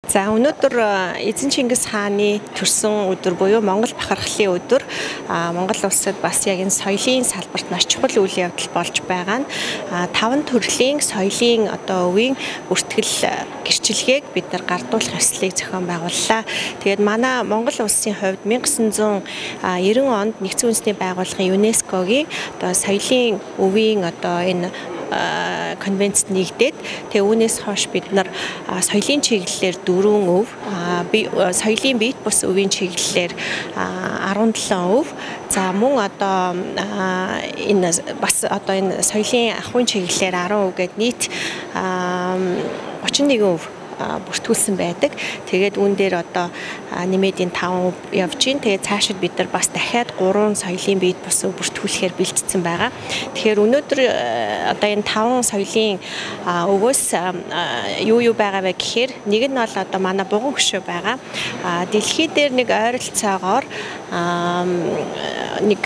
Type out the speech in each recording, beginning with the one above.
За өнөөдөр эзэн Чингис хааны төрсөн өдөр буюу Монгол бахархлын өдөр Монгол улсад бас яг энэ соёлын салбарт маш чухал үйл явдал болж байгаа нь 5 төрлийн соёлын үеийн бүртгэл гэрчлэгийг бид нар гардуулах ёслолыг зохион байгууллаа. Тэгээд манай Монгол улсын хувьд 1990 онд Нэгдсэн үндэсний байгууллагын ЮНЕСКОгийн соёлын өвийн энэ конвенцэд нэгдээд тэгээ үүнээс хойш бид нар соёлын чиглэлээр 4 өв, соёлын биет бус өвийн чиглэлээр 17 өв, за мөн энэ бас энэ соёлын ахуйн чиглэлээр 10 өв гээд нийт 31 өв бүртгүүлсэн байдаг. Тэгээд үүн дээр нэмээд энэ 5 явж гин. Тэгээд цаашид бид нар бас дахиад 3 соёлын биед бус бүртгүүлэхээр бэлтцсэн байгаа. Тэгэхээр өнөөдөр энэ 5 соёлын өвөөс юу байгаа вэ гэхээр нэг нь бол манай буган хөшөө байгаа. Дэлхий дээр нэг ойролцоогоор нэг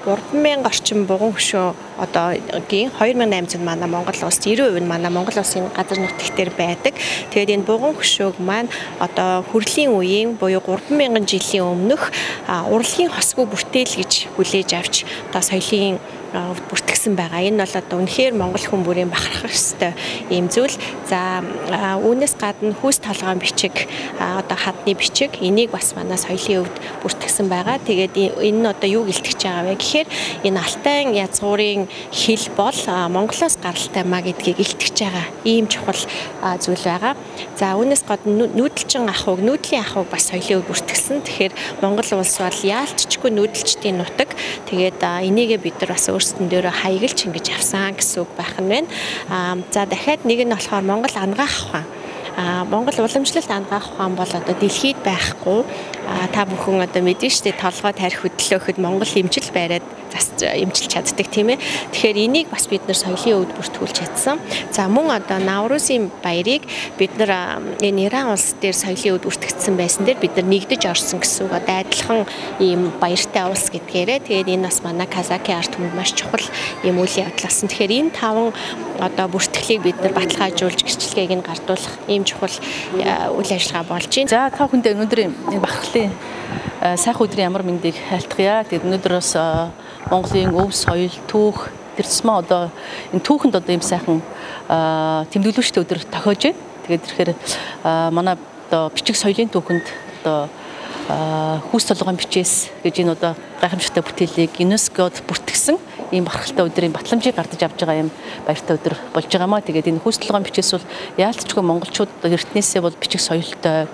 3000 орчим буган хөшөө 2800 манай Монгол улс 90% нь манай Монгол улсын газар нутагтэр байдаг. Тэгээд энэ буган хөшөөг маань хүрлийн үеийн буюу 3000 жилийн өмнөх урлагийн хосгүй бүтээл гэж хүлээж авч соёлын бүртгэсэн байгаа. Энэ бол үнэхээр монгол хүн бүрийн бахархах ёстой ийм зүйл. За үүнээс гадна хүүс толгойн бичиг, хадны бичиг энийг бас манай соёлын өвд бүртгэсэн байгаа. Тэгээд энэ нь юу гэлтгэж байгаа вэ гэхээр энэ алтайн язгуурын хэл бол Монголоос гаралтай маа гэдгийг илтгэж байгаа ийм чухал зүйл байгаа. За үүнээс гадна нүүдэлчин нүүдлийн ахуйг бас соёлын өвд бүртгэсэн. Тэгэхээр Монгол улс бол яалтчгүй нүүдэлчдийн нутаг. Тэгээд энийгээ бид нар бас өөрсдөн дээрээ хаягалж ингэж авсан гэсэн үг байх нь байна. За дахиад нэг нь болохоор Монгол ангаах ухаан. Монгол уламжлалт ангаах ухаан бол дэлхийд байхгүй. Та бүхэн мэдэн штэ толгой тарих хөдлөөхөд Монгол имжил бариад имжилж чаддаг тийм ээ. Тэгэхээр энийг бас бид нар соёлын өвд бүртгүүлж чадсан. За мөн Наврузын баярыг бид нар энэ Иран улс дээр соёлын өвд бүртгэгдсэн байсан дээр бид нар нэгдэж орсон гэсэн үг. Адилхан ийм баяртай улс гэдгээрээ тэгээд энэ бас манай Казакийн ард түмэнд маш чухал ийм үйл явдал болсон. Тэгэхээр энэ 5 бүртгэлийг бид нар баталгаажуулж гэрчлэгийг нь гардуулах ийм чухал үйл ажиллагаа болж байна. За та бүхэнд өнөөдрийн энэ бахархлын сайхан өдрийн ямар мэндийг хайлтгая. Тэгээд өнөөдөр бас Монголын өв соёл түүх тэрсмээ энэ түүхэнд ийм сайхан тэмдэглүүлэгчтэй өдөр тохиож байна. Тэгээд тэгэхээр манай бичиг соёлын түүхэнд хүүс толгойн бичээс гэж энэ гайхамшигтай бүтээлийг ЮНЕСКОд бүртгэсэн ийм бахархалтай өдрийн батламжийг гардаж авч байгаа ийм баяртай өдөр болж байгаамаа. Тэгээд энэ хүүс толгойн бичээс бол яалтчгүй монголчууд эртнээсээ бол бичиг соёлтой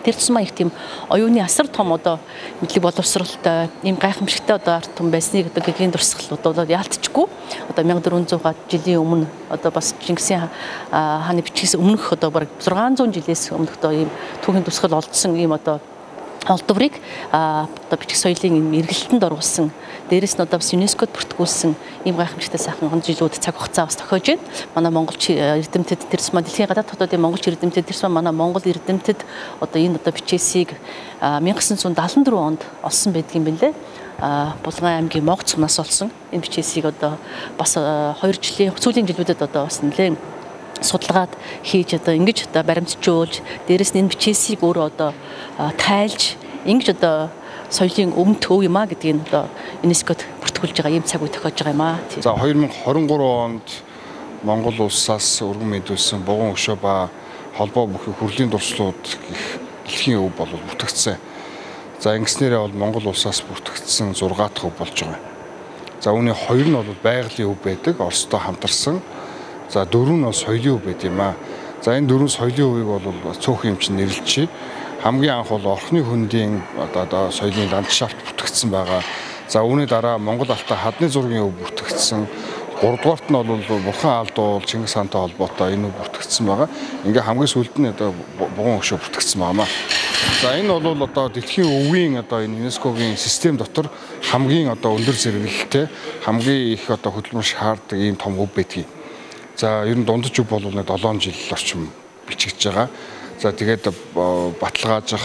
тэр тусмаа их тийм оюуны асар том мэдлэг боловсролтой ийм гайхамшигтай ард түмэн байсныг гэгийн дурсгал яалтчгүй 1400 жилийн өмнө бас Чингисийн хааны бичгээс өмнөх бараг 600 жилээс өмнөх ийм түүхийн дурсгал олдсон ийм олдврыг бичиг соёлын эргэлтэнд оруулсан. Дээрээс нь бас ЮНЕСКОд бүртгүүлсэн ийм гайхамшигтай сайхан жилүүд цаг хугацаа бас тохиож байна. Манай монголч эрдэмтэд тэрсмаа дэлхийн гадаад хотуудын монголч эрдэмтэд тэрсмаа манай монгол эрдэмтэд энэ бичээсийг 1974 онд олсон байдаг юм байна лээ. Булган аймгийн Мог цумнаас олсон энэ бичээсийг бас 2 жилийн сүүлийн жилүүдэд бас нэлээд судалгаад хийж ингэж баримтжуулж дээрэс нь энэ бичээсийг өөрөө тайлж ингэж соёлын өмнө төв юм а гэдгийг ЮНЕСКОд бүртгүүлж байгаа ийм цаг үе тохиож байгаа юм а. За 2023 онд Монгол улсаас өргөн мэдүүлсэн буган хөшөө ба холбоо бүхий хүрлийн дурслууд гэх дэлхийн өв бол бүртгэгдсэн. За ингэснээрээ бол Монгол улсаас бүртгэгдсэн 6 дахь өв болж байгаа. За үүний 2 нь бол байгалийн өв байдаг, Оростой хамтарсан. За 4 нь соёлын өв байт юм а. За энэ 4 соёлын өвийг бол цөөхөн юм чинь нэрлэлчээ. Хамгийн анх бол орхны хөндийн соёлын ландшафт бүртгэгдсэн байгаа. За үүний дараа Монгол алтай хадны зургийн өв бүртгэгдсэн. 3 дугаарт нь бол Бурхан Алдуул Чингис хаантай холбоотой энэ өв бүртгэгдсэн байгаа. Ингээ хамгийн сүүлд нь буган хөшөө бүртгэгдсэн байна. За энэ бол дэлхийн өвийн энэ ЮНЕСКОгийн систем дотор хамгийн өндөр зэрэглэлтэй хамгийн их хөдөлмөр шаарддаг ийм том өв байдгийг. За ер нь дундаж өв бол 7 жил орчим бичигдэж байгаа. За тэгээд баталгаажих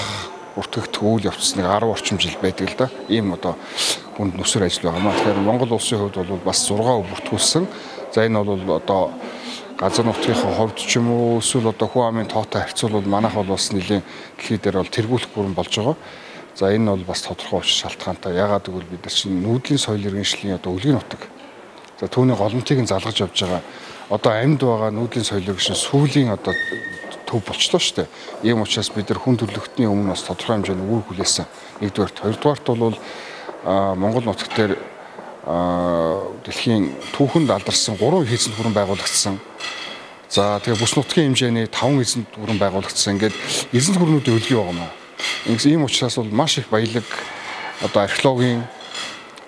бүртгэгдэх үйл явц 10 орчим жил байдаг л да. Ийм хүнд нүсэр ажил байгаа маа. Тэгэхээр Монгол улсын хувьд бол бас 6 өв бүртгүүлсэн. За энэ бол газар нутгийнхаа хувьд ч юм уу эсвэл одоо хүн амын тоотой харьцуулбал манайх бол бас нэлийн дэлхий дээр бол тэргүүлэх бүрэн болж байгаа. За энэ бол бас тодорхой учир шалтгаантай. Ягаад гэвэл бид нар чинь нүүдлийн соёл иргэншлийн одоо өлгийн нутаг. За түүний голомтыг нь залгаж явж байгаа. Одоо амьд байгаа нүүдлийн соёл иргэншин сүүлийн одоо төв болчлоо шүү дээ. Ийм учраас бид нар хүн төрөлхтний өмнө бас тодорхой хэмжээний үр хүлээсэн. Нэгдүгээрт, хоёрдугаарт бол Монгол нутаг дээр дэлхийн түүхэнд алдарсан 3 эзэнт гүрэн байгуулагдсан. За тэгээ бүс нутгийн хэмжээний 5 эзэнт гүрэн байгуулагдсан. Ингээд эзэнт гүрнүүдийн өлгий байгаа юм. Ийм учраас бол маш их баялаг одоо археологийн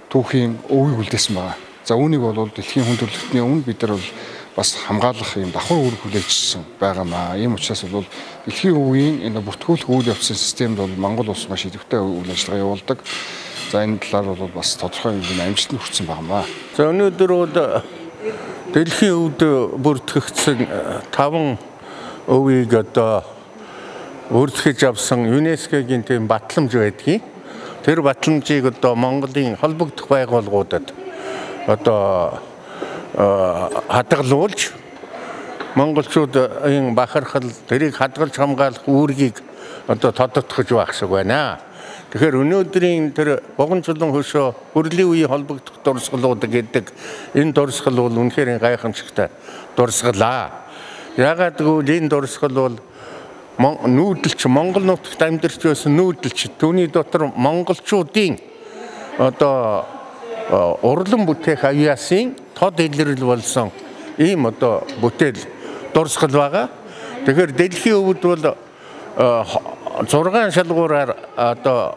түүхийн өвийг үлдээсэн байна. За үүнийг бол дэлхийн хүн төрөлхтний өмнө бид нар бол бас хамгаалах юм давхар үр хүлээжсэн байгаамаа. Ийм учраас бол дэлхийн өвийн энэ бүртгүүлэх үйл явцын системд бол Монгол улс маш идэвхтэй үйл ажиллагаа явуулдаг. За энэ талаар бол бас тодорхой хэмжээний амжилт хүрсэн байгаамаа. За өнөөдөр бол дэлхийн өвд бүртгэгдсэн 5 өвийг одоо өргөж авсан ЮНЕСКОгийн тийм батламж байдгийг. Тэр батламжийг одоо Монголын холбогдох байгууллагуудад одоо хадгалуулж монголчуудын бахархал тэрийг хадгалж хамгаалах үүргийг одоо тодотгож багсаг байна. Тэгэхээр өнөөдрийн тэр богонцолон хөшөө хүрлийн үеийн холбогдох дурсгалууд гэдэг энэ дурсгал бол үнэхээр гайхамшигтай дурсгалаа. Яагаад гэвэл энэ дурсгал бол нүүдэлч Монгол нутагт амьдарч байсан нүүдэлч түүний дотор монголчуудын одоо урлан бүтээх аяасын тод илрэл болсон ийм одоо бүтээл дурсгал байгаа. Тэгэхээр дэлхийн өвд бол 6 шалгуураар одоо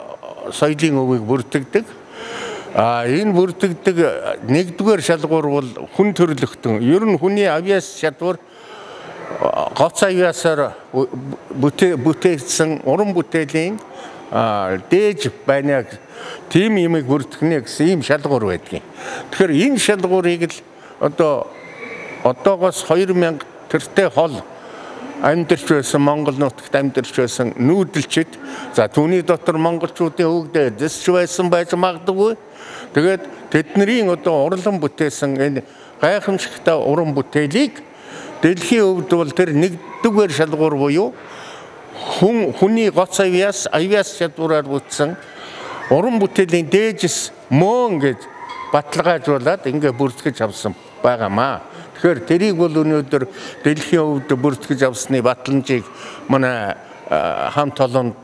соёлын өвийг бүртгэдэг. Энэ бүртгэдэг нэгдүгээр шалгуур бол хүн төрөлхтөн. Ер нь хүний авьяас чадвар гоц авьяасаар бүтээсэн уран бүтээлийн дээж байна. Тим юмыг бүртгэнэ гэсэн ийм шалгуур байдгийг. Тэгэхээр энэ шалгуурыг л одоогоос 2000 тэртээ хол амьдарч байсан Монгол нутагт амьдарч байсан нүүдэлчид за түүний дотор монголчуудын өвгдөө дэсч байсан байж магадгүй. Тэгээд тэдний одоо урлан бүтээсэн энэ гайхамшигтай уран бүтээлийг дэлхийн өвд бол тэр нэгдүгээр шалгуур буюу хүний гоц авьяас чадвараар бүтсэн уран бүтээлийн дээжс мөн гэж баталгаажуулаад ингээ бүртгэж авсан байгаамаа. Тэгэхээр тэрийг бол өнөөдөр дэлхийн өвд бүртгэж авсны батламжийг манай хамт олон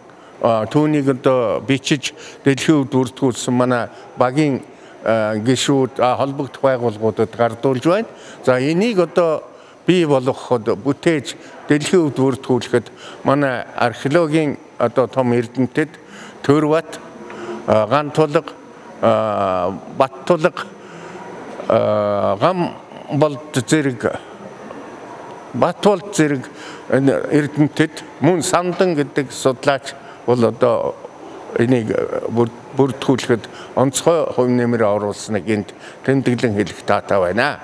түүнийг одоо бичиж дэлхийн өвд бүртгүүлсэн манай багийн гишүүд холбогдох байгууллагуудад гардуулж байна. За энийг одоо бий болгоход бүтээж дэлхийн өвд бүртгүүлэхэд манай археологийн одоо том эрдэмтэд Төрбат, Гантулга, Баттулга, Гамболд зэрэг Батболд зэрэг эрдэмтэд мөн Сандан гэдэг судлаач бол одоо энийг бүртгүүлэхэд онцгой хувь нэмэр оруулсныг энд тэмдэглэн хэлэх таатай байна.